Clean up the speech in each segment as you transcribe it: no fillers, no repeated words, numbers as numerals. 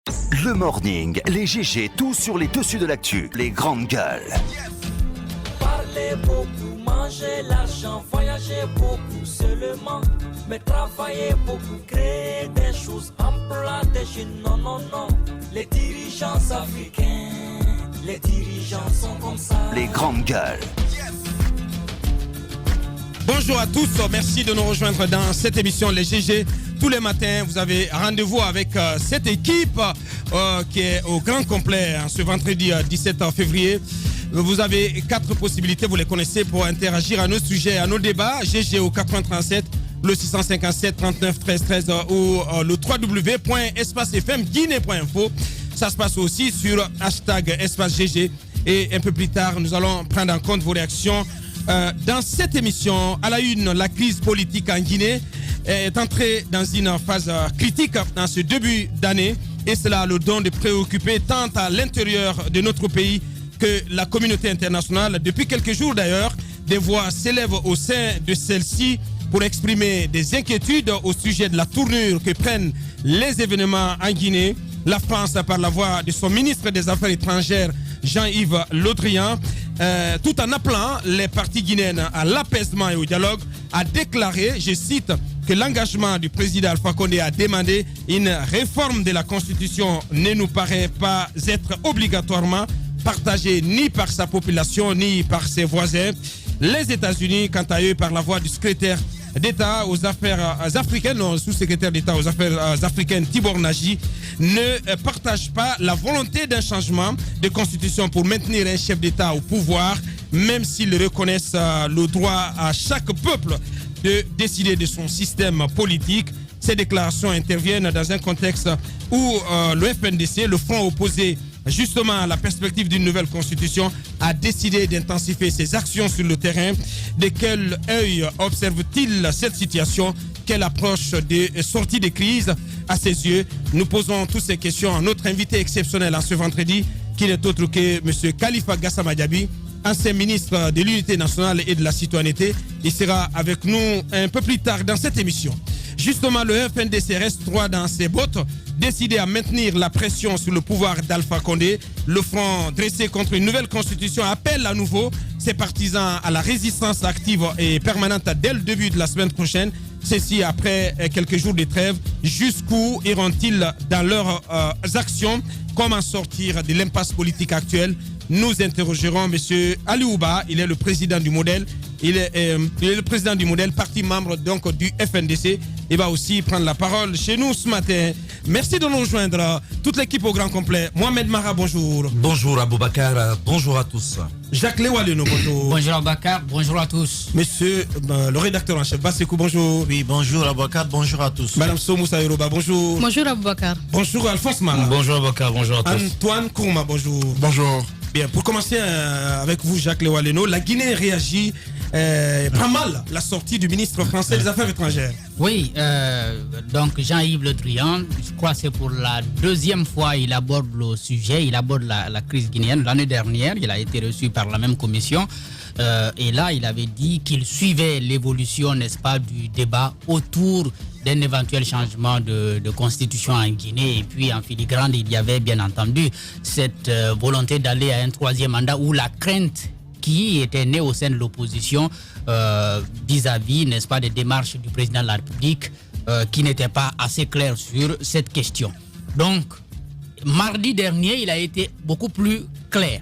Le morning, les GG, tout sur les dessus de l'actu, les grandes gueules. Parler beaucoup, manger l'argent, voyager beaucoup seulement, mais travailler beaucoup, créer des choses, emploi des jeunes, non, non, non. Les dirigeants africains, les dirigeants sont comme ça. Les grandes gueules. Bonjour à tous, merci de nous rejoindre dans cette émission Les GG. Tous les matins, vous avez rendez-vous avec cette équipe qui est au grand complet ce vendredi 17 février. Vous avez 4 possibilités, vous les connaissez, pour interagir à nos sujets, à nos débats. GG au 437, le 657 39 13 13 ou le www.espacefmguinée.info. Ça se passe aussi sur hashtag Espace GG. Et un peu plus tard, nous allons prendre en compte vos réactions. Dans cette émission, à la une, la crise politique en Guinée est entrée dans une phase critique dans ce début d'année, et cela a le don de préoccuper tant à l'intérieur de notre pays que la communauté internationale. Depuis quelques jours d'ailleurs, des voix s'élèvent au sein de celle-ci pour exprimer des inquiétudes au sujet de la tournure que prennent les événements en Guinée. La France, par la voix de son ministre des Affaires étrangères, Jean-Yves Le Drian, tout en appelant les parties guinéennes à l'apaisement et au dialogue, a déclaré, je cite, que l'engagement du président Alpha Condé à demander une réforme de la Constitution ne nous paraît pas être obligatoirement partagé ni par sa population ni par ses voisins. Les États-Unis, quant à eux, par la voix du secrétaire d'État aux affaires africaines, non, sous-secrétaire d'État aux affaires africaines Tibor Nagy, ne partagent pas la volonté d'un changement de constitution pour maintenir un chef d'État au pouvoir, même s'ils reconnaissent le droit à chaque peuple de décider de son système politique. Ces déclarations interviennent dans un contexte où le FNDC, le front opposé justement à la perspective d'une nouvelle constitution, a décidé d'intensifier ses actions sur le terrain. De quel œil observe-t-il cette situation? Quelle approche de sortie de crise à ses yeux? Nous posons toutes ces questions à notre invité exceptionnel en ce vendredi, qui n'est autre que M. Khalifa Gassama Diaby, ancien ministre de l'Unité nationale et de la citoyenneté. Il sera avec nous un peu plus tard dans cette émission. Justement, le FNDC reste droit dans ses bottes, décidé à maintenir la pression sur le pouvoir d'Alpha Condé. Le front dressé contre une nouvelle constitution appelle à nouveau ses partisans à la résistance active et permanente dès le début de la semaine prochaine. Ceci après quelques jours de trêve. Jusqu'où iront-ils dans leurs actions? Comment sortir de l'impasse politique actuelle? Nous interrogerons M. Ali Ouba. Il est le président du modèle. Il est le président du modèle, parti membre donc du FNDC. Il va aussi prendre la parole chez nous ce matin. Merci de nous rejoindre. Toute l'équipe au grand complet. Mohamed Mara, bonjour. Bonjour Aboubakar, bonjour à tous. Jacques Lewaleno, bonjour. Bonjour Aboubakar, bonjour à tous. Monsieur le rédacteur en chef, Basekou, bonjour. Oui, bonjour Aboubakar, bonjour à tous. Madame Somoussa Yoruba, bonjour. Bonjour Aboubakar. Bonjour Alphonse Mara. Bonjour Aboubakar, bonjour à tous. Antoine Kourma, bonjour. Bonjour. Bien, pour commencer avec vous, Jacques Lewaleno, la Guinée réagit pas mal la sortie du ministre français des Affaires étrangères. Oui, donc Jean-Yves Le Drian, je crois que c'est pour la deuxième fois il aborde le sujet, il aborde la crise guinéenne. L'année dernière, il a été reçu par la même commission et là, il avait dit qu'il suivait l'évolution, n'est-ce pas, du débat autour d'un éventuel changement de constitution en Guinée. Et puis, en filigrane, il y avait bien entendu cette volonté d'aller à un troisième mandat, où la crainte qui était née au sein de l'opposition vis-à-vis, n'est-ce pas, des démarches du président de la République qui n'étaient pas assez claires sur cette question. Donc, mardi dernier, il a été beaucoup plus clair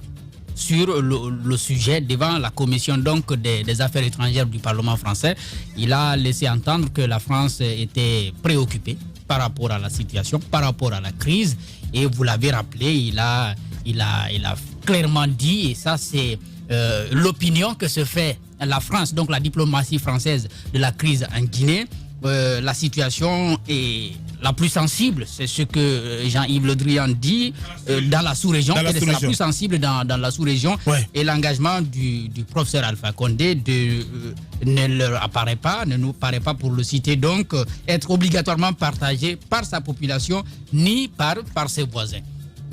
sur le sujet devant la commission donc des affaires étrangères du Parlement français. Il a laissé entendre que la France était préoccupée par rapport à la situation, par rapport à la crise. Et vous l'avez rappelé, il a clairement dit, et ça c'est l'opinion que se fait la France, donc la diplomatie française de la crise en Guinée. La situation est la plus sensible, c'est ce que Jean-Yves Le Drian dit dans la sous-région, c'est la plus sensible dans la sous-région. Ouais. Et l'engagement du professeur Alpha Condé ne nous paraît pas, pour le citer, donc être obligatoirement partagé par sa population ni par ses voisins.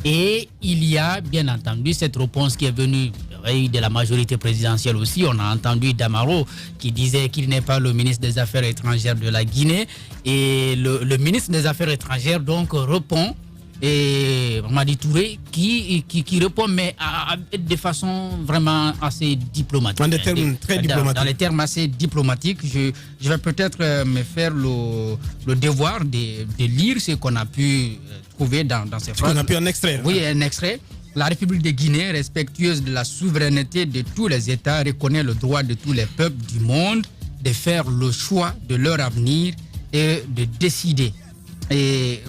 Et il y a bien entendu cette réponse qui est venue de la majorité présidentielle aussi. On a entendu Damaro qui disait qu'il n'est pas le ministre des Affaires étrangères de la Guinée. Et le ministre des Affaires étrangères donc répond et Mamadi Touré qui répond, mais de façon vraiment assez diplomatique. Dans des termes très diplomatiques. Dans les termes assez diplomatiques, je vais peut-être me faire le devoir de lire ce qu'on a pu trouver dans ces phrases. On a pu un extrait. Oui, un extrait. La République de Guinée, respectueuse de la souveraineté de tous les États, reconnaît le droit de tous les peuples du monde de faire le choix de leur avenir et de décider. Et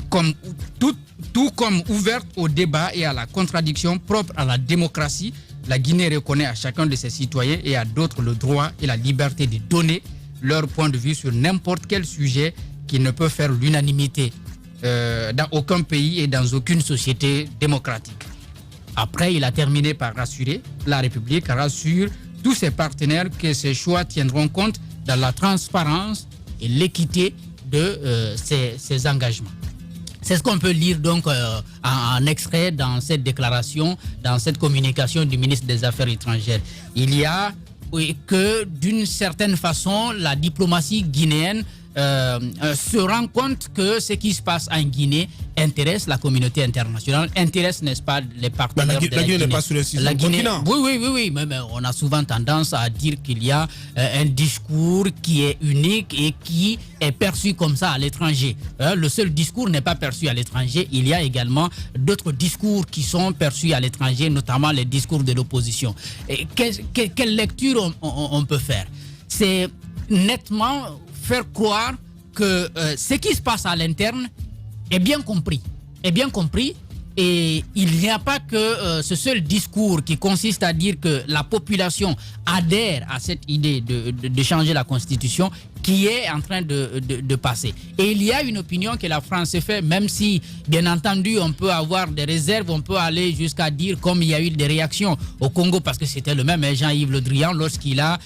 tout comme ouverte au débat et à la contradiction propre à la démocratie, la Guinée reconnaît à chacun de ses citoyens et à d'autres le droit et la liberté de donner leur point de vue sur n'importe quel sujet qui ne peut faire l'unanimité dans aucun pays et dans aucune société démocratique. Après, il a terminé par rassurer, la République rassure tous ses partenaires que ces choix tiendront compte dans la transparence et l'équité de ses engagements. C'est ce qu'on peut lire donc en extrait dans cette déclaration, dans cette communication du ministre des Affaires étrangères. Il y a que d'une certaine façon, la diplomatie guinéenne se rend compte que ce qui se passe en Guinée intéresse la communauté internationale, intéresse, n'est-ce pas, les partenaires de la Guinée. N'est pas sur le continent. Oui, mais on a souvent tendance à dire qu'il y a un discours qui est unique et qui est perçu comme ça à l'étranger. Le seul discours n'est pas perçu à l'étranger. Il y a également d'autres discours qui sont perçus à l'étranger, notamment les discours de l'opposition. Et quelle lecture on peut faire? C'est nettement faire croire que ce qui se passe à l'interne est bien compris. Et il n'y a pas que ce seul discours qui consiste à dire que la population adhère à cette idée de changer la Constitution qui est en train de passer. Et il y a une opinion que la France se fait, même si, bien entendu, on peut avoir des réserves, on peut aller jusqu'à dire, comme il y a eu des réactions au Congo, parce que c'était le même Jean-Yves Le Drian, lorsqu'il a,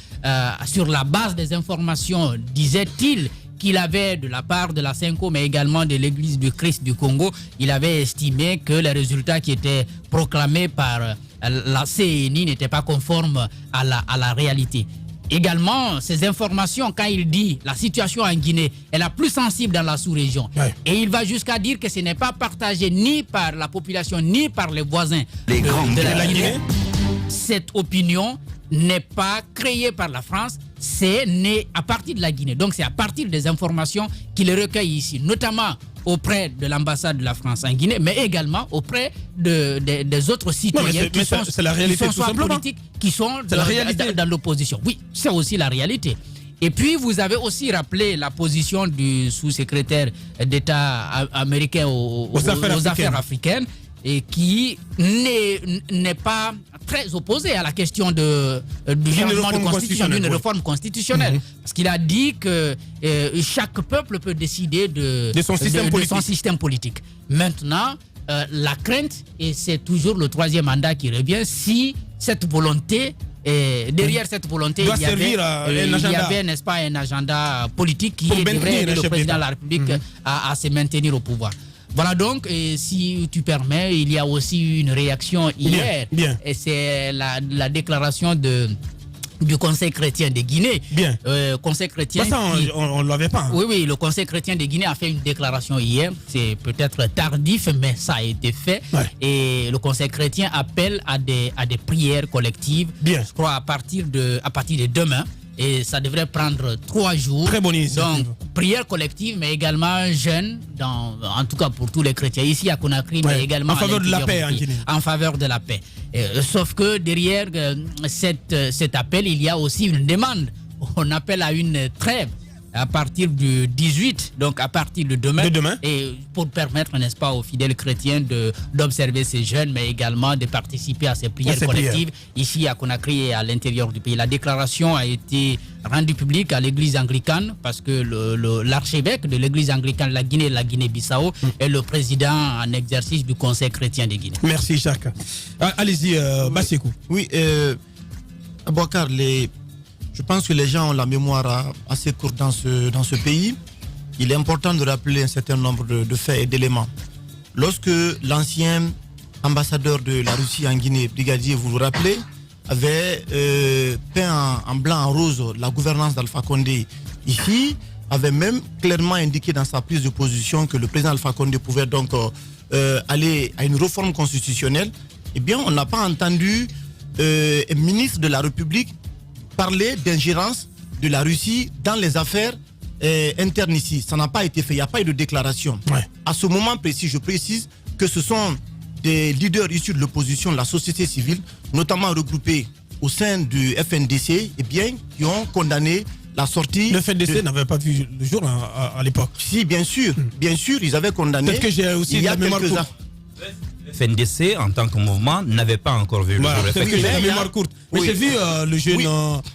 sur la base des informations, disait-il, qu'il avait de la part de la Senko, mais également de l'Église du Christ du Congo, il avait estimé que les résultats qui étaient proclamés par la CENI n'étaient pas conformes à la réalité. Également, ces informations, quand il dit la situation en Guinée est la plus sensible dans la sous-région, et il va jusqu'à dire que ce n'est pas partagé ni par la population, ni par les voisins de la Guinée, cette opinion n'est pas créée par la France, c'est né à partir de la Guinée. Donc c'est à partir des informations qu'il recueille ici, notamment auprès de l'ambassade de la France en Guinée, mais également auprès des autres citoyens qui sont soit politiques, qui sont dans l'opposition. Oui, c'est aussi la réalité. Et puis, vous avez aussi rappelé la position du sous-secrétaire d'État américain aux affaires africaines, et qui n'est pas très opposé à la question du changement de constitution, d'une réforme constitutionnelle. Parce qu'il a dit que chaque peuple peut décider de son système politique. Maintenant, la crainte, et c'est toujours le troisième mandat qui revient, si cette volonté, derrière cette volonté, il y avait, n'est-ce pas, un agenda politique qui devrait aider le président de la République à se maintenir au pouvoir. Voilà donc, et si tu permets, il y a aussi une réaction hier. Et c'est la déclaration du Conseil chrétien de Guinée. Conseil chrétien. Ça, on ne l'avait pas. Oui, le Conseil chrétien de Guinée a fait une déclaration hier. C'est peut-être tardif, mais ça a été fait. Et le Conseil chrétien appelle à des prières collectives. Je crois à partir de demain. Et ça devrait prendre 3 jours. Très bonne initiative. Donc, prière collective, mais également jeûne, en tout cas pour tous les chrétiens ici à Conakry, mais également en faveur de la paix en Guinée. En faveur de la paix. Sauf que derrière cet appel, il y a aussi une demande. On appelle à une trêve à partir du 18, donc à partir de demain. Et pour permettre, n'est-ce pas, aux fidèles chrétiens d'observer ces jeûnes, mais également de participer à ces prières collectives ici à Conakry et à l'intérieur du pays. La déclaration a été rendue publique à l'église anglicane parce que l'archevêque de l'église anglicane de la Guinée-Bissau est le président en exercice du Conseil chrétien de Guinée. Merci Jacques. Allez-y, Bassekou. Oui, Abouakar, je pense que les gens ont la mémoire assez courte dans ce pays. Il est important de rappeler un certain nombre de faits et d'éléments. Lorsque l'ancien ambassadeur de la Russie en Guinée, brigadier, vous vous rappelez, avait peint en blanc, en rose la gouvernance d'Alpha Condé ici, avait même clairement indiqué dans sa prise de position que le président Alpha Condé pouvait donc aller à une réforme constitutionnelle, eh bien, on n'a pas entendu un ministre de la République parler d'ingérence de la Russie dans les affaires internes ici. Ça n'a pas été fait, il n'y a pas eu de déclaration. Ouais. À ce moment précis, je précise que ce sont des leaders issus de l'opposition, de la société civile, notamment regroupés au sein du FNDC, eh bien, qui ont condamné la sortie... Le FNDC n'avait pas vu le jour à l'époque. Si, bien sûr, ils avaient condamné... Peut-être que j'ai aussi il y a la mémoire quelques courte. FNDC, en tant que mouvement, n'avait pas encore vu le Voilà, jour. peut-être que j'ai la mais mémoire courte. Mais oui. j'ai vu le jeune Oui.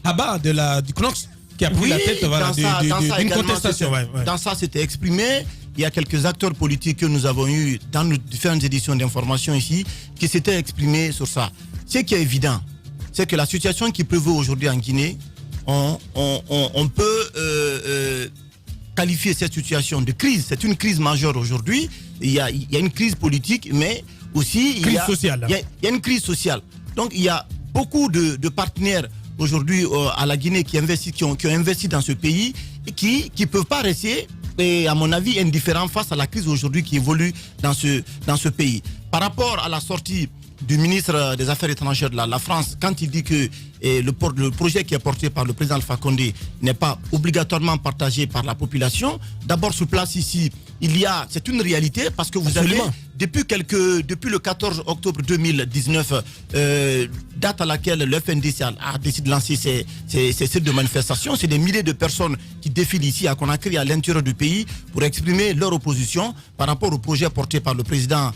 Abba du Knox qui a pris Oui, la tête voilà, dans ça d'une également, contestation. c'était- Dans ça, c'était exprimé. Il y a quelques acteurs politiques que nous avons eus dans nos différentes éditions d'information ici qui s'étaient exprimés sur ça. Ce qui est évident, c'est que la situation qui prévaut aujourd'hui en Guinée, on peut qualifier cette situation de crise. C'est une crise majeure aujourd'hui. Il y a une crise politique, mais aussi Crise sociale. Il y a une crise sociale. Donc il y a beaucoup de partenaires aujourd'hui à la Guinée qui ont investi dans ce pays et qui ne peuvent pas rester, et à mon avis, indifférents face à la crise aujourd'hui qui évolue dans ce pays. Par rapport à la sortie du ministre des Affaires étrangères de la France, quand il dit que le projet qui est porté par le président Alpha Condé n'est pas obligatoirement partagé par la population, d'abord sur place ici, c'est une réalité parce que vous Absolument. avez, depuis le 14 octobre 2019, date à laquelle le FNDC a décidé de lancer ces sites de manifestation, c'est des milliers de personnes qui défilent ici à Conakry, à l'intérieur du pays, pour exprimer leur opposition par rapport au projet porté par le président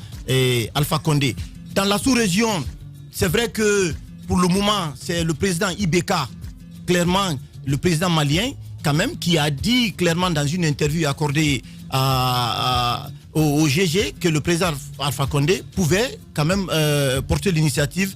Alpha Condé. Dans la sous-région, c'est vrai que pour le moment, c'est le président Ibeka, clairement le président malien, quand même, qui a dit clairement dans une interview accordée au GG que le président Alpha Condé pouvait quand même porter l'initiative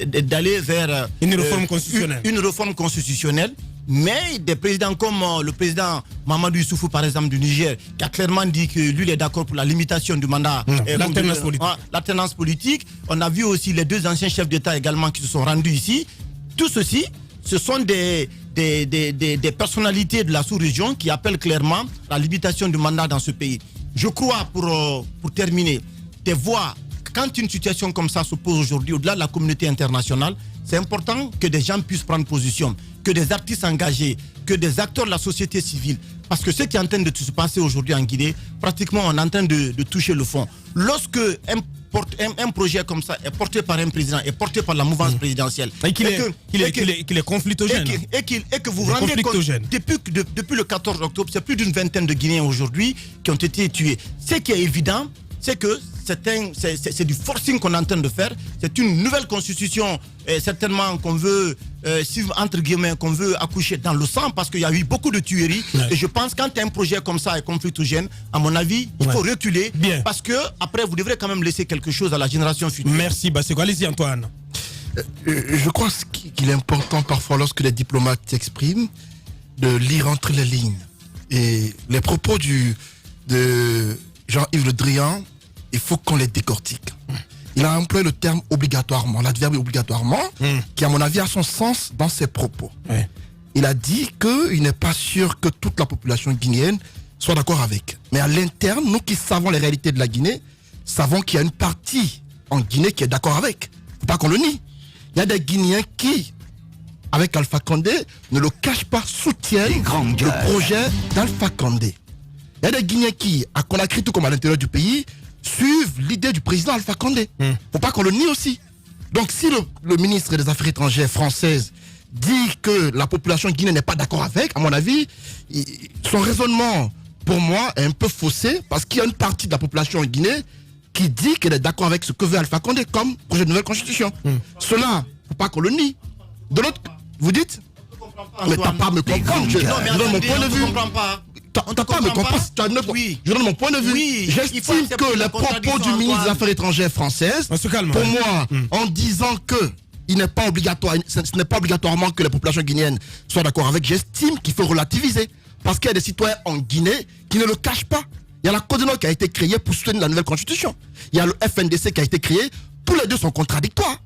d'aller vers Une réforme constitutionnelle. Une réforme constitutionnelle. Mais des présidents comme le président Mamadou Issoufou, par exemple, du Niger, qui a clairement dit que lui, il est d'accord pour la limitation du mandat. L'alternance politique. L'alternance politique. On a vu aussi les deux anciens chefs d'État également qui se sont rendus ici. Tout ceci, ce sont des personnalités de la sous-région qui appellent clairement la limitation du mandat dans ce pays. Je crois, pour terminer, des voix, quand une situation comme ça se pose aujourd'hui, au-delà de la communauté internationale, c'est important que des gens puissent prendre position, que des artistes engagés, que des acteurs de la société civile. Parce que ce qui est en train de se passer aujourd'hui en Guinée, pratiquement on est en train de toucher le fond. Lorsque un projet comme ça est porté par un président, est porté par la mouvance présidentielle, Et qu'il est conflictogène. et que vous vous rendez compte, depuis le 14 octobre, c'est plus d'une vingtaine de Guinéens aujourd'hui qui ont été tués. Ce qui est évident, c'est que c'est du forcing qu'on est en train de faire. C'est une nouvelle constitution, certainement qu'on veut, entre guillemets, qu'on veut accoucher dans le sang parce qu'il y a eu beaucoup de tueries. Ouais. Et je pense que quand un projet comme ça est conflictogène, à mon avis, il faut reculer. Bien. Parce que après, vous devrez quand même laisser quelque chose à la génération future. Merci, Basseko. Allez-y, Antoine. Je crois qu'il est important parfois, lorsque les diplomates s'expriment, de lire entre les lignes. Et les propos de Jean-Yves Le Drian, il faut qu'on les décortique. Il a employé le terme obligatoirement, l'adverbe obligatoirement, qui à mon avis a son sens dans ses propos. Il a dit qu'il n'est pas sûr que toute la population guinéenne soit d'accord avec. Mais à l'interne, nous qui savons les réalités de la Guinée, savons qu'il y a une partie en Guinée qui est d'accord avec. Il ne faut pas qu'on le nie. Il y a des Guinéens qui, avec Alpha Condé, ne le cachent pas, soutiennent le projet d'Alpha Condé. Il y a des Guinéens qui, à Conakry, tout comme à l'intérieur du pays, suivent l'idée du président Alpha Condé. Faut pas qu'on le nie aussi. Donc si le ministre des Affaires étrangères française dit que la population guinéenne n'est pas d'accord avec, à mon avis, son raisonnement, pour moi, est un peu faussé, parce qu'il y a une partie de la population en Guinée qui dit qu'elle est d'accord avec ce que veut Alpha Condé comme projet de nouvelle constitution. Cela, faut pas qu'on le nie. De l'autre, vous dites, mais t'as pas à me comprendre. Je donne mon point de vue. T'as pas à me comprendre. Oui. Je donne mon point de vue. Oui. J'estime que les propos du ministre des Affaires étrangères françaises, pour moi, en disant que il n'est pas obligatoire, ce n'est pas obligatoirement que les populations guinéennes soient d'accord avec, j'estime qu'il faut relativiser. Parce qu'il y a des citoyens en Guinée qui ne le cachent pas. Il y a la Côte du Nord qui a été créée pour soutenir la nouvelle constitution. Il y a le FNDC qui a été créé. Tous les deux sont contradictoires.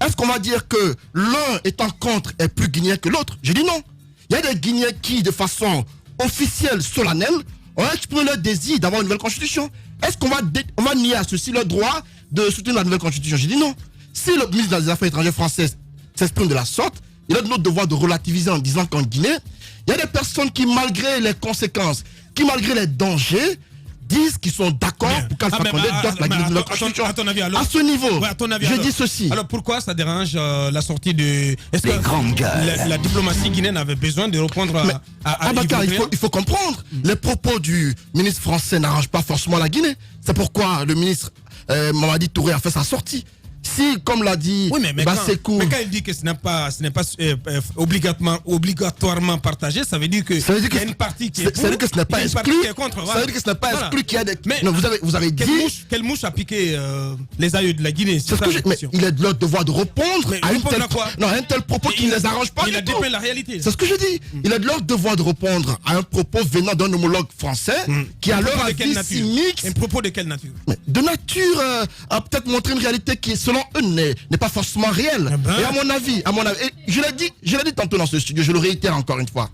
Est-ce qu'on va dire que l'un étant contre est plus guinéen que l'autre? Je dis non. Il y a des Guinéens qui, de façon officielle, solennelle, ont exprimé leur désir d'avoir une nouvelle constitution. est-ce qu'on va, on va nier à ceux-ci le droit de soutenir la nouvelle constitution? J'ai dit non. Si le ministre des Affaires étrangères français s'exprime de la sorte, il a notre devoir de relativiser en disant qu'en Guinée, il y a des personnes qui, malgré les conséquences, qui malgré les dangers, disent qu'ils sont d'accord pour qu'Alpha Condé dote la Guinée de la Constitution. À ce niveau, je dis ceci. Alors pourquoi ça dérange la sortie de... Est-ce que grandes gueules. La diplomatie guinéenne avait besoin de répondre à Bakar, il faut comprendre. Les propos du ministre français n'arrangent pas forcément la Guinée. C'est pourquoi le ministre Mamadi Touré a fait sa sortie. Si, comme l'a dit Bassekou... Mais quand il dit que ce n'est pas obligatoirement partagé, ça veut dire que ça veut dire qu'il y a une partie qui est pour, ça veut dire que ce n'est pas exclu. Voilà. Ça veut dire que ce n'est pas exclu qu'il y a des... Mais non, vous avez dit... Quelle mouche a piqué les aïeux de la Guinée? C'est ce que mais il est de leur devoir de répondre à un tel propos qui ne les arrange pas. Il a dépeint la réalité. C'est ce que je dis. Il est de leur devoir de répondre à un propos venant d'un homologue français qui a leur avis cynique. Un propos de quelle nature? De nature à peut-être montrer une réalité qui, selon eux, n'est pas forcément réelle. Et à mon avis, et je l'ai dit tantôt dans ce studio, je le réitère encore une fois.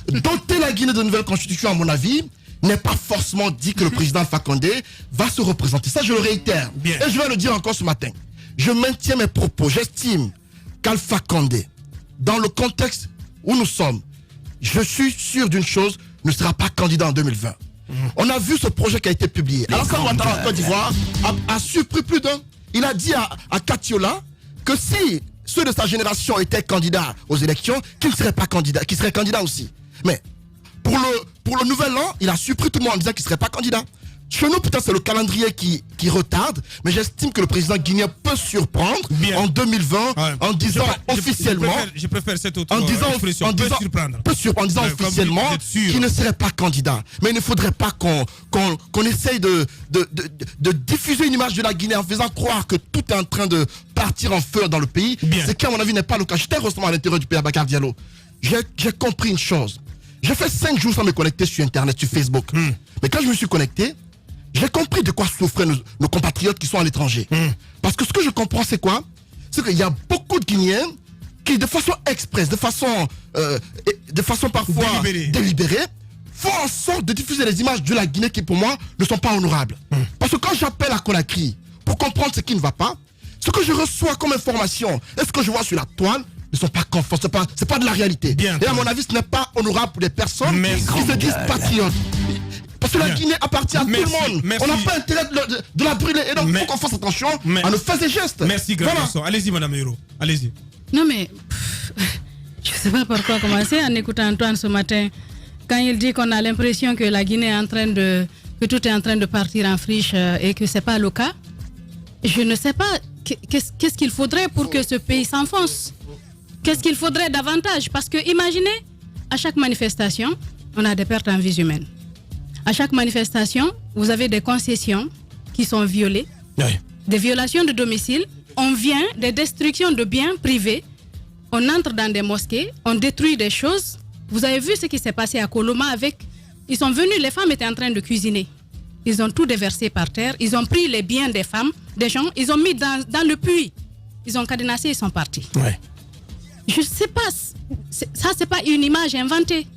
Doter la Guinée de nouvelle constitution, à mon avis, n'est pas forcément dit que le président Alpha Condé va se représenter. Ça, je le réitère. Bien. Et je vais le dire encore ce matin. Je maintiens mes propos. J'estime qu'Alpha Condé, dans le contexte où nous sommes, je suis sûr d'une chose, ne sera pas candidat en 2020. On a vu ce projet qui a été publié. Alassane Ouattara en Côte d'Ivoire a surpris plus d'un. Il a dit à Katiola que si ceux de sa génération étaient candidats aux élections, qu'il ne serait pas candidat, qu'il serait candidat aussi. Mais pour le nouvel an, il a surpris tout le monde en disant qu'il ne serait pas candidat. Chez nous, peut-être c'est le calendrier qui retarde, mais j'estime que le président guinéen peut surprendre en 2020 en disant officiellement, je préfère cette autre expression, en disant officiellement qu'il ne serait pas candidat. Mais il ne faudrait pas qu'on essaye de diffuser une image de la Guinée en faisant croire que tout est en train de partir en feu dans le pays. Ce qui, à mon avis, n'est pas le cas. J'étais récemment à l'intérieur du pays à Bakar Diallo. J'ai compris une chose. J'ai fait 5 jours sans me connecter sur Internet, sur Facebook. Mais quand je me suis connecté, j'ai compris de quoi souffraient nos compatriotes qui sont à l'étranger. Parce que ce que je comprends, c'est quoi? C'est qu'il y a beaucoup de Guinéens qui, de façon express, de façon parfois délibérée, font en sorte de diffuser les images de la Guinée qui, pour moi, ne sont pas honorables. Parce que quand j'appelle à Conakry pour comprendre ce qui ne va pas, ce que je reçois comme information et ce que je vois sur la toile ne sont pas conformes, c'est pas de la réalité. Et à mon avis, ce n'est pas honorable pour des personnes qui se disent patriotes. Parce que la Guinée appartient à tout le monde. On n'a pas intérêt de la brûler. Et donc, il faut qu'on fasse attention à ne faire des gestes. Merci, grand garçon. Allez-y, madame Hero. Allez-y. Non, mais je ne sais pas par quoi commencer en écoutant Antoine ce matin. Quand il dit qu'on a l'impression que la Guinée est en train que tout est en train de partir en friche et que ce n'est pas le cas. Je ne sais pas qu'est-ce qu'il faudrait pour que ce pays s'enfonce. Qu'est-ce qu'il faudrait davantage? Parce que imaginez, à chaque manifestation, on a des pertes en vies humaines. À chaque manifestation, vous avez des concessions qui sont violées, des violations de domicile, on vient des destructions de biens privés, on entre dans des mosquées, on détruit des choses. Vous avez vu ce qui s'est passé à Koloma avec... Ils sont venus, les femmes étaient en train de cuisiner. Ils ont tout déversé par terre, ils ont pris les biens des femmes, des gens, ils ont mis dans le puits. Ils ont cadenassé, ils sont partis. Je ne sais pas, ça c'est pas une image inventée.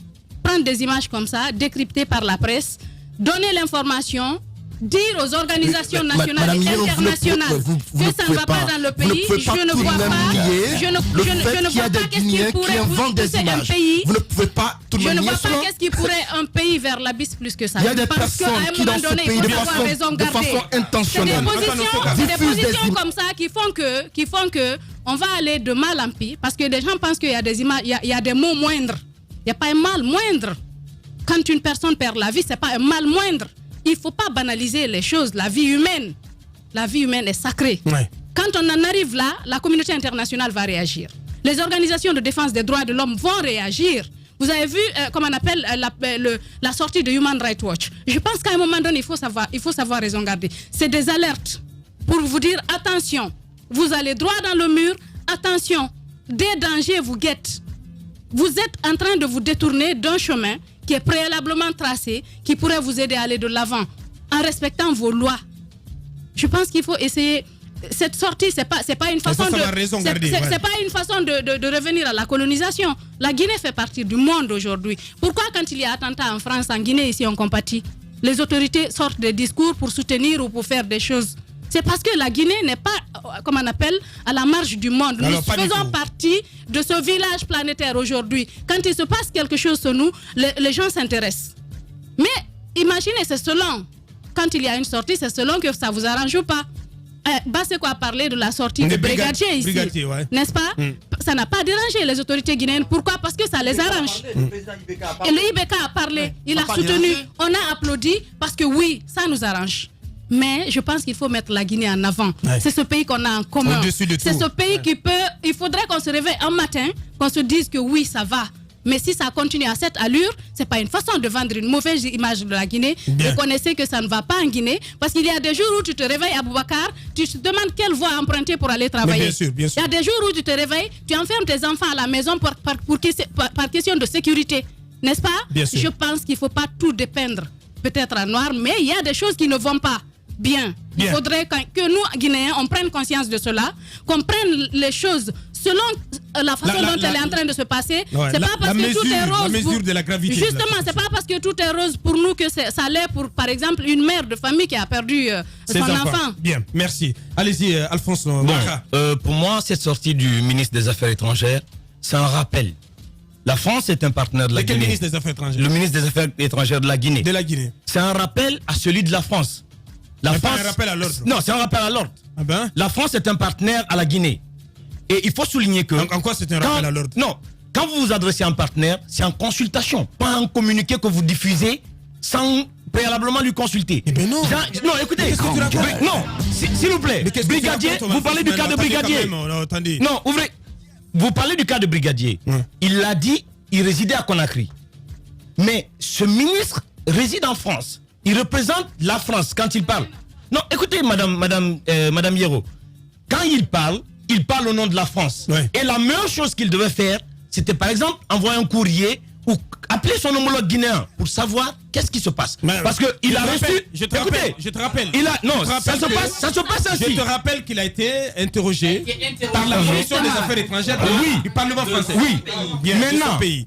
Prendre des images comme ça, décryptées par la presse, donner l'information, dire aux organisations nationales et internationales que ça ne va pas dans le pays. Je ne vois pas qu'est-ce qui pourrait pousser un pays. Vous ne pouvez pas tout Je ne vois pas qu'est-ce qui pourrait un pays vers l'abysse plus que ça. Il y a des personnes qui dans ce pays de façon intentionnelle. C'est des positions comme ça qui font que on va aller de mal en pis parce que les gens pensent qu'il y a des images, il y a des mots moindres. Il n'y a pas un mal moindre. Quand une personne perd la vie, ce n'est pas un mal moindre. Il ne faut pas banaliser les choses. La vie humaine est sacrée. Quand on en arrive là, la communauté internationale va réagir. Les organisations de défense des droits de l'homme vont réagir. Vous avez vu, comment on appelle la sortie de Human Rights Watch. Je pense qu'à un moment donné, il faut savoir raison garder. C'est des alertes pour vous dire, attention, vous allez droit dans le mur, attention, des dangers vous guettent. Vous êtes en train de vous détourner d'un chemin qui est préalablement tracé, qui pourrait vous aider à aller de l'avant en respectant vos lois. Je pense qu'il faut essayer. Cette sortie, c'est pas une façon c'est pas une façon de revenir à la colonisation. La Guinée fait partie du monde aujourd'hui. Pourquoi quand il y a attentat en France, en Guinée, ici on compatit? les autorités sortent des discours pour soutenir ou pour faire des choses. C'est parce que la Guinée n'est pas, comme on appelle, à la marge du monde. Alors, nous faisons partie de ce village planétaire aujourd'hui. Quand il se passe quelque chose sur nous, les gens s'intéressent. Mais imaginez, c'est selon. Quand il y a une sortie, c'est selon que ça vous arrange ou pas. C'est quoi parler de la sortie du brigadier ici, n'est-ce pas? Ça n'a pas dérangé les autorités guinéennes. Pourquoi? Parce que ça les arrange. Et le IBK a parlé, il a soutenu, on a applaudi parce que oui, ça nous arrange. Mais je pense qu'il faut mettre la Guinée en avant. C'est ce pays qu'on a en commun. C'est ce pays qui peut... Il faudrait qu'on se réveille un matin, qu'on se dise que oui, ça va. Mais si ça continue à cette allure, c'est pas une façon de vendre une mauvaise image de la Guinée. Reconnaissez que ça ne va pas en Guinée. Parce qu'il y a des jours où tu te réveilles à Boubacar, tu te demandes quelle voie emprunter pour aller travailler. Bien sûr. Il y a des jours où tu te réveilles, tu enfermes tes enfants à la maison par question de sécurité. N'est-ce pas? Je pense qu'il ne faut pas tout dépeindre, peut-être en noir, mais il y a des choses qui ne vont pas. Bien. Il faudrait que nous, Guinéens, on prenne conscience de cela, qu'on prenne les choses selon la façon dont elle est en train de se passer. C'est pas parce que tout est rose. La mesure de la gravité. Justement, c'est pas parce que tout est rose pour nous que ça l'est pour, par exemple, une mère de famille qui a perdu son enfant. Bien, merci. Allez-y, Alphonse. Pour moi, cette sortie du ministre des Affaires étrangères, c'est un rappel. La France est un partenaire de la Guinée. Quel ministre des Affaires étrangères? Le ministre des Affaires étrangères de la Guinée. De la Guinée. C'est un rappel à celui de la France. C'est pas un rappel à l'ordre. Non, c'est un rappel à l'ordre. Ah ben? La France est un partenaire à la Guinée. Et il faut souligner que... En quoi c'est un rappel à l'ordre? Non, quand vous vous adressez à un partenaire, c'est en consultation, pas un communiqué que vous diffusez sans préalablement lui consulter. Eh ben non. Non, écoutez. Non, s'il vous plaît. Brigadier, vous parlez du cas de Brigadier. Non, ouvrez. Vous parlez du cas de Brigadier. Il l'a dit, il résidait à Conakry. Mais ce ministre réside en France. Il représente la France quand il parle. Non, écoutez, Madame Hierro. Quand il parle au nom de la France. Et la meilleure chose qu'il devait faire, c'était par exemple envoyer un courrier ou appeler son homologue guinéen pour savoir qu'est-ce qui se passe. Parce qu'il a reçu... Je te rappelle. Ça se passe ainsi. Je te rappelle qu'il a été interrogé par la Commission des Affaires étrangères du Parlement français. Oui.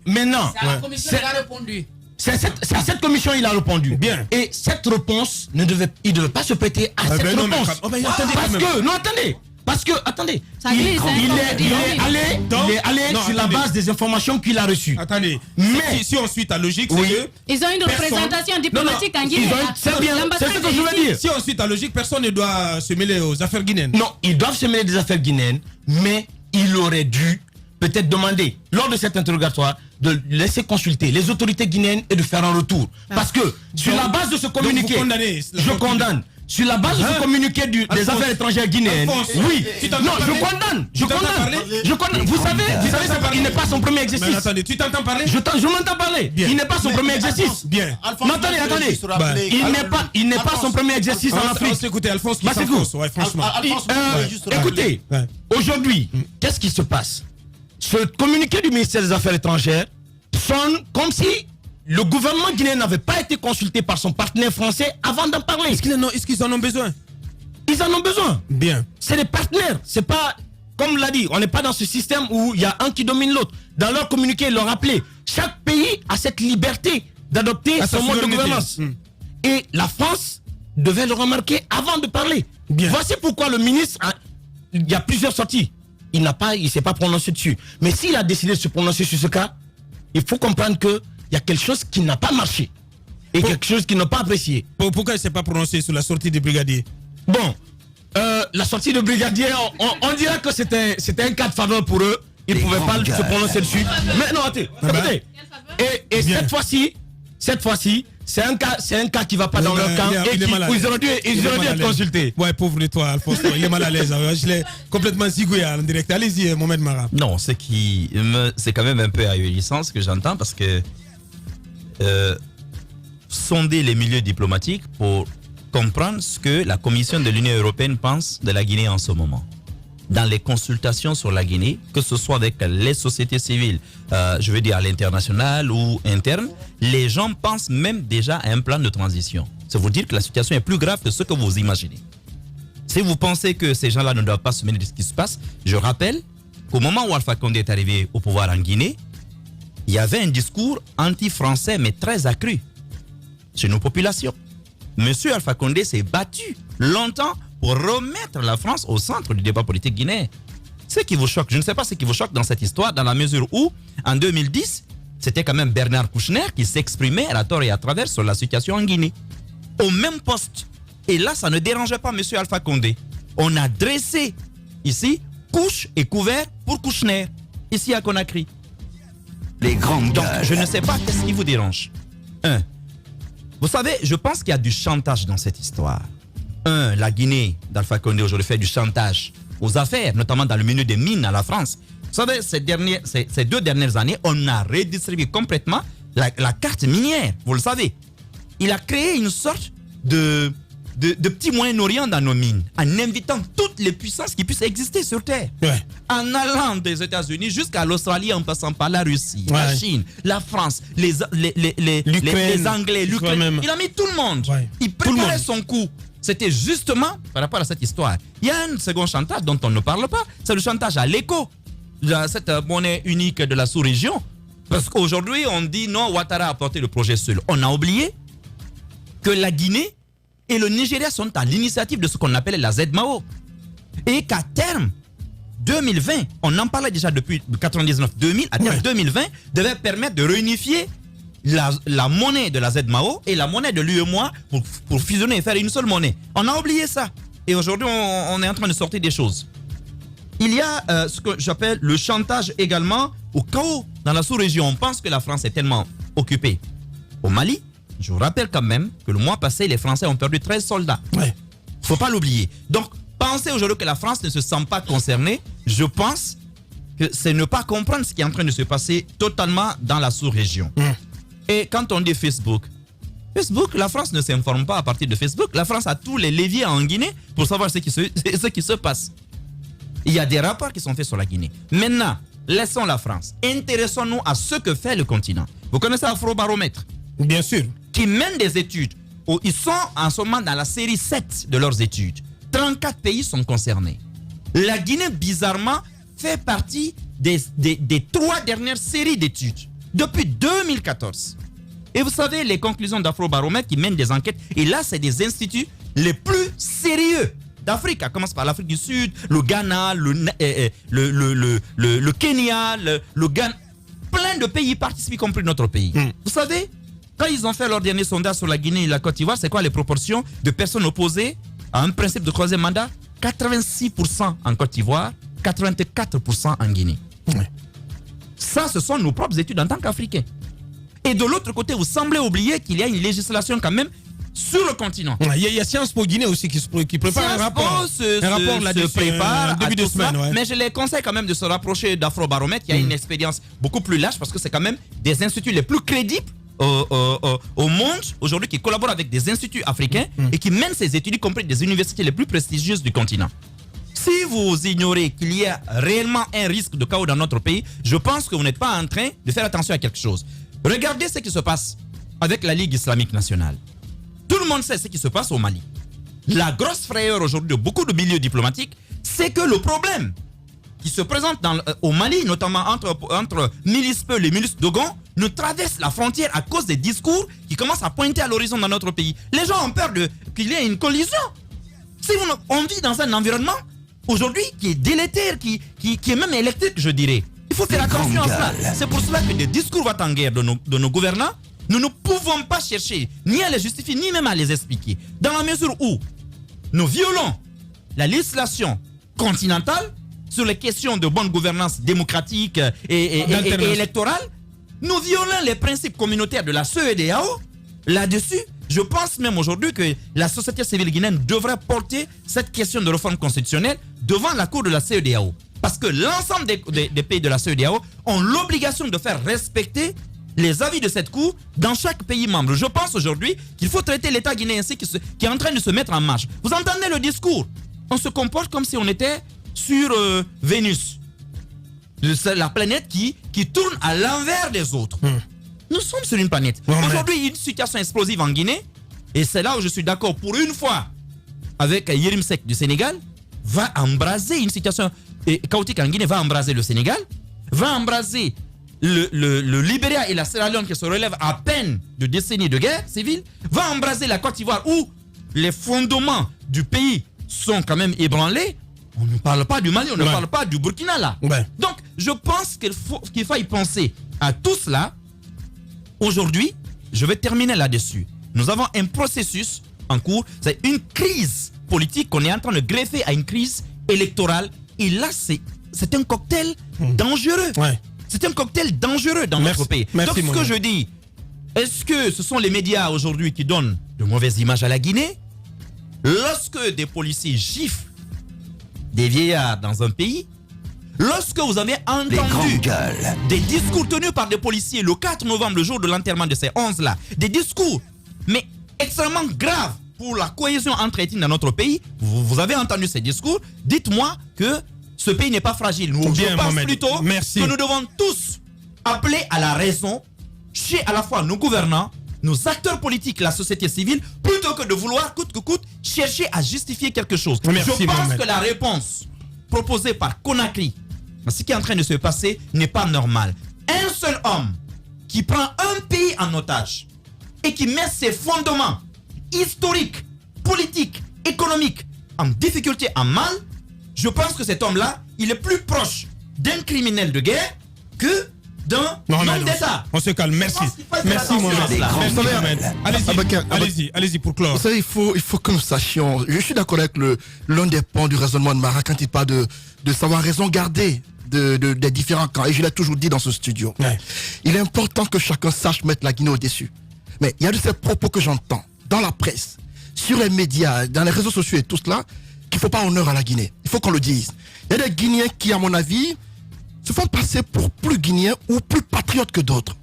Maintenant, la commission a répondu. C'est à cette commission il a répondu. Bien. Et cette réponse, il ne devait pas se prêter à cette réponse. Attendez, il est allé sur la base des informations qu'il a reçues. Attendez, mais si on suit ta logique, c'est que... Ils ont une représentation diplomatique en Guinée. C'est bien, c'est ce que je veux dire. Si on suit ta logique, personne ne doit se mêler aux affaires guinéennes. Non, ils doivent se mêler des affaires guinéennes, mais il aurait dû peut-être demander, lors de cet interrogatoire, de laisser consulter les autorités guinéennes et de faire un retour. Parce que sur la base de ce communiqué, je condamne. Sur la base de ce communiqué des affaires étrangères guinéennes, oui, non, je condamne. Vous savez, il n'est pas son premier exercice. Attendez, tu t'entends parler? Je m'entends parler. Il n'est pas son premier exercice. Bien. Non, attendez. Il n'est pas son premier exercice en Afrique. Écoutez, Alphonse, franchement. Écoutez, aujourd'hui, qu'est-ce qui se passe? Ce communiqué du ministère des Affaires étrangères sonne comme si le gouvernement guinéen n'avait pas été consulté par son partenaire français avant d'en parler. Est-ce qu'ils en ont besoin? Ils en ont besoin. Bien. C'est des partenaires. C'est pas, comme l'a dit, on n'est pas dans ce système où il y a un qui domine l'autre. Dans leur communiqué, ils l'ont rappelé. Chaque pays a cette liberté d'adopter son mode de gouvernance. Et la France devait le remarquer avant de parler. Bien. Voici pourquoi le ministre, il y a plusieurs sorties. Il ne s'est pas prononcé dessus. Mais s'il a décidé de se prononcer sur ce cas, il faut comprendre qu'il y a quelque chose qui n'a pas marché. Et quelque chose qu'il n'a pas apprécié. Pourquoi il ne s'est pas prononcé sur la sortie du brigadier? Bon, la sortie du brigadier, on dirait que c'était un cas de faveur pour eux. Ils ne pouvaient pas se prononcer dessus. Mais non, attendez. Et cette fois-ci, c'est un cas qui ne va pas dans leur camp et ils auraient dû être consultés. Ouais, pauvre de toi, Alphonse, il est mal à l'aise. Je l'ai complètement zigouillé en direct. Allez-y, Mohamed Mara. Non, c'est quand même un peu ahurissant ce que j'entends parce que sonder les milieux diplomatiques pour comprendre ce que la Commission de l'Union européenne pense de la Guinée en ce moment. Dans les consultations sur la Guinée, que ce soit avec les sociétés civiles, je veux dire à l'international ou interne, les gens pensent même déjà à un plan de transition. C'est vous dire que la situation est plus grave que ce que vous imaginez. Si vous pensez que ces gens-là ne doivent pas se mêler de ce qui se passe, je rappelle qu'au moment où Alpha Condé est arrivé au pouvoir en Guinée, il y avait un discours anti-français mais très accru chez nos populations. M. Alpha Condé s'est battu longtemps pour remettre la France au centre du débat politique guinéen. Ce qui vous choque, je ne sais pas ce qui vous choque dans cette histoire, dans la mesure où, en 2010, c'était quand même Bernard Kouchner qui s'exprimait à tort et à travers sur la situation en Guinée. Au même poste. Et là, ça ne dérangeait pas M. Alpha Condé. On a dressé ici couche et couvert pour Kouchner, ici à Conakry. Les grandes Donc, gueules. je ne sais pas qu'est-ce qui vous dérange. Vous savez, je pense qu'il y a du chantage dans cette histoire. La Guinée d'Alpha Condé aujourd'hui fait du chantage aux affaires, notamment dans le milieu des mines à la France. Vous savez, ces 2 dernières années, on a redistribué complètement la carte minière, vous le savez. Il a créé une sorte de petit Moyen-Orient dans nos mines, en invitant toutes les puissances qui puissent exister sur Terre. Ouais. En allant des États-Unis jusqu'à l'Australie, en passant par la Russie, la Chine, la France, les Anglais, l'Ukraine. Il a mis tout le monde. Ouais. Il préparait son coup. C'était justement par rapport à cette histoire. Il y a un second chantage dont on ne parle pas. C'est le chantage à l'éco, cette monnaie unique de la sous-région. Parce qu'aujourd'hui, on dit non, Ouattara a porté le projet seul. On a oublié que la Guinée et le Nigeria sont à l'initiative de ce qu'on appelle la ZMAO. Et qu'à terme, 2020, on en parlait déjà depuis 99-2000, à terme 2020, devait permettre de réunifier la monnaie de la ZMAO et la monnaie de l'UEMOA pour fusionner et faire une seule monnaie. On a oublié ça. Et aujourd'hui, on est en train de sortir des choses. Il y a ce que j'appelle le chantage également au chaos dans la sous-région. On pense que la France est tellement occupée. Au Mali, je vous rappelle quand même que le mois passé, les Français ont perdu 13 soldats. Ouais. Faut pas l'oublier. Donc, penser aujourd'hui que la France ne se sent pas concernée, je pense que c'est ne pas comprendre ce qui est en train de se passer totalement dans la sous-région. Et quand on dit Facebook, la France ne s'informe pas à partir de Facebook. La France a tous les leviers en Guinée pour savoir ce qui se passe. Il y a des rapports qui sont faits sur la Guinée. Maintenant, laissons la France. Intéressons-nous à ce que fait le continent. Vous connaissez Afrobaromètre? Bien sûr. Qui mènent des études. Ils sont en ce moment dans la série 7 de leurs études. 34 pays sont concernés. La Guinée, bizarrement, fait partie des 3 dernières séries d'études. Depuis 2014. Et vous savez, les conclusions d'Afrobaromètre qui mènent des enquêtes, et là, c'est des instituts les plus sérieux d'Afrique. Ça commence par l'Afrique du Sud, le Ghana, le Kenya, le Ghana. Plein de pays participent, y compris notre pays. Vous savez, quand ils ont fait leur dernier sondage sur la Guinée et la Côte d'Ivoire, c'est quoi les proportions de personnes opposées à un principe de troisième mandat? 86% en Côte d'Ivoire, 84% en Guinée. Ça, ce sont nos propres études en tant qu'Africains. Et de l'autre côté, vous semblez oublier qu'il y a une législation quand même sur le continent. Il y a Sciences Po Guinée aussi qui prépare un rapport. Se prépare début de semaine. Mais je les conseille quand même de se rapprocher d'Afrobaromètre. Il y a une expérience beaucoup plus large parce que c'est quand même des instituts les plus crédibles au monde aujourd'hui qui collaborent avec des instituts africains et qui mènent ces études, y compris des universités les plus prestigieuses du continent. Si vous ignorez qu'il y a réellement un risque de chaos dans notre pays, je pense que vous n'êtes pas en train de faire attention à quelque chose. Regardez ce qui se passe avec la Ligue islamique nationale. Tout le monde sait ce qui se passe au Mali. La grosse frayeur aujourd'hui de beaucoup de milieux diplomatiques, c'est que le problème qui se présente au Mali, notamment entre milices Peu et les milices Dogon, ne traverse la frontière à cause des discours qui commencent à pointer à l'horizon dans notre pays. Les gens ont peur qu'il y ait une collision. Si on vit dans un environnement aujourd'hui qui est délétère, qui est même électrique, je dirais. Il faut faire attention à cela. C'est pour cela que des discours vont en guerre de nos gouvernants, nous ne pouvons pas chercher ni à les justifier, ni même à les expliquer. Dans la mesure où nous violons la législation continentale sur les questions de bonne gouvernance démocratique et électorale, nous violons les principes communautaires de la CEDEAO. Là-dessus, je pense même aujourd'hui que la société civile guinéenne devrait porter cette question de réforme constitutionnelle devant la cour de la CEDEAO. Parce que l'ensemble des pays de la CEDEAO ont l'obligation de faire respecter les avis de cette cour dans chaque pays membre. Je pense aujourd'hui qu'il faut traiter l'État guinéen ainsi qui est en train de se mettre en marche. Vous entendez le discours? On se comporte comme si on était sur Vénus. La planète qui tourne à l'envers des autres. Nous sommes sur une planète. Aujourd'hui, une situation explosive en Guinée, et c'est là où je suis d'accord pour une fois avec Yérim Seck du Sénégal, va embraser une situation chaotique en Guinée, va embraser le Sénégal, va embraser le Libéria et la Sierra Leone qui se relèvent à peine de décennies de guerre civile va embraser la Côte d'Ivoire où les fondements du pays sont quand même ébranlés. On ne parle pas du Mali, on ne parle pas du Burkina là. Donc je pense qu'il faut y penser à tout cela. Aujourd'hui, je vais terminer là-dessus. Nous avons un processus en cours, c'est une crise politique qu'on est en train de greffer à une crise électorale. Et là, c'est un cocktail dangereux. C'est un cocktail dangereux dans notre pays. Donc ce que je dis, est-ce que ce sont les médias aujourd'hui qui donnent de mauvaises images à la Guinée? Lorsque des policiers giflent des vieillards dans un pays, lorsque vous avez entendu des discours tenus par des policiers le 4 novembre, le jour de l'enterrement de ces 11 là, des discours mais extrêmement graves pour la cohésion entre ethnies dans notre pays, vous avez entendu ces discours, dites-moi que ce pays n'est pas fragile. Je pense plutôt que nous devons tous appeler à la raison chez à la fois nos gouvernants, nos acteurs politiques, la société civile, plutôt que de vouloir coûte que coûte chercher à justifier quelque chose. Je pense que la réponse proposée par Conakry, ce qui est en train de se passer, n'est pas normal. Un seul homme qui prend un pays en otage et qui met ses fondements historiques, politiques, économiques en difficulté, en mal, je pense que cet homme-là, il est plus proche d'un criminel de guerre que d'un homme d'État. On se calme, merci. Merci Mohamed. Allez-y pour clore. Vous savez, il faut que nous sachions, je suis d'accord avec l'un des points du raisonnement de Mara quand il parle de savoir raison garder des différents camps. Et je l'ai toujours dit dans ce studio. Il est important que chacun sache mettre la Guinée au-dessus. Mais il y a de ces propos que j'entends dans la presse, sur les médias, dans les réseaux sociaux et tout cela, qu'il ne faut pas honneur à la Guinée. Il faut qu'on le dise. Il y a des Guinéens qui, à mon avis, se font passer pour plus Guinéens ou plus patriotes que d'autres.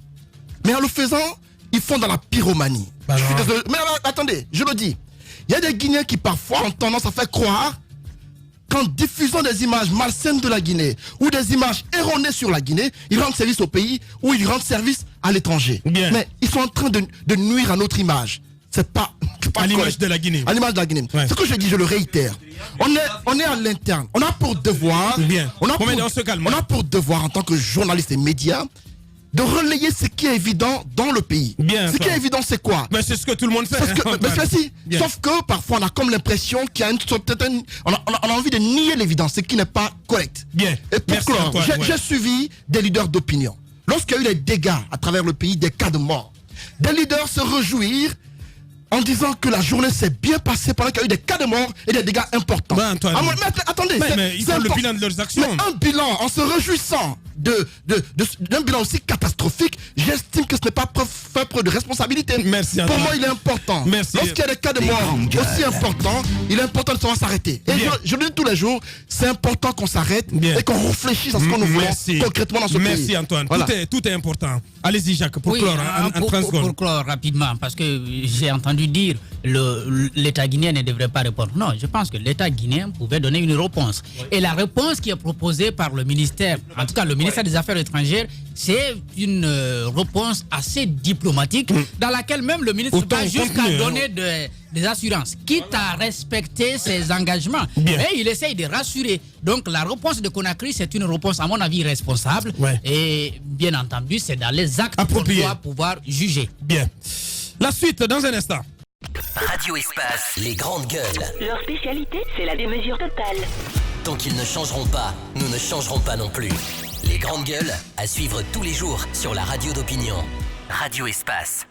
Mais en le faisant, ils font dans la pyromanie. Je suis désolé. Mais attendez, je le dis. Il y a des Guinéens qui parfois ont tendance à faire croire qu'en diffusant des images malsaines de la Guinée ou des images erronées sur la Guinée, ils rendent service au pays ou ils rendent service à l'étranger. Mais ils sont en train de nuire à notre image. C'est pas à l'image de la Guinée. À l'image de la Guinée. Ce que je dis, je le réitère. On est à l'interne. On a pour devoir. On a pour devoir en tant que journaliste et médias de relayer ce qui est évident dans le pays. Ce qui est évident, c'est quoi? C'est ce que tout le monde fait. Sauf que parfois on a comme l'impression qu'il y a on a envie de nier l'évidence, ce qui n'est pas correct. Et pour clore, j'ai suivi des leaders d'opinion. Lorsqu'il y a eu des dégâts à travers le pays, des cas de mort, des leaders se réjouir en disant que la journée s'est bien passée pendant qu'il y a eu des cas de mort et des dégâts importants. Attendez, mais ils font le bilan de leurs actions. Mais un bilan, en se réjouissant d'un bilan aussi catastrophique, j'estime que ce n'est pas faire preuve de responsabilité. Pour moi, il est important. Lorsqu'il y a des cas de mort aussi importants, il est important de savoir s'arrêter. Et je le dis tous les jours, c'est important qu'on s'arrête et qu'on réfléchisse à ce qu'on nous voulons concrètement dans ce pays. Merci Antoine. Voilà. Tout est important. Allez-y Jacques, pour clore en 30 secondes. Pour clore rapidement, parce que j'ai entendu dire l'État guinéen ne devrait pas répondre. Non, je pense que l'État guinéen pouvait donner une réponse. Et la réponse qui est proposée par le ministère, en tout cas le ministère des Affaires étrangères, c'est une réponse assez diplomatique dans laquelle même le ministre va jusqu'à donner des assurances, quitte à respecter ses engagements. Mais il essaye de rassurer. Donc la réponse de Conakry, c'est une réponse à mon avis responsable. Et bien entendu, c'est dans les actes qu'on doit pouvoir juger. La suite dans un instant. Radio Espace, les grandes gueules. Leur spécialité, c'est la démesure totale. Tant qu'ils ne changeront pas, nous ne changerons pas non plus. Les grandes gueules, à suivre tous les jours sur la radio d'opinion. Radio Espace.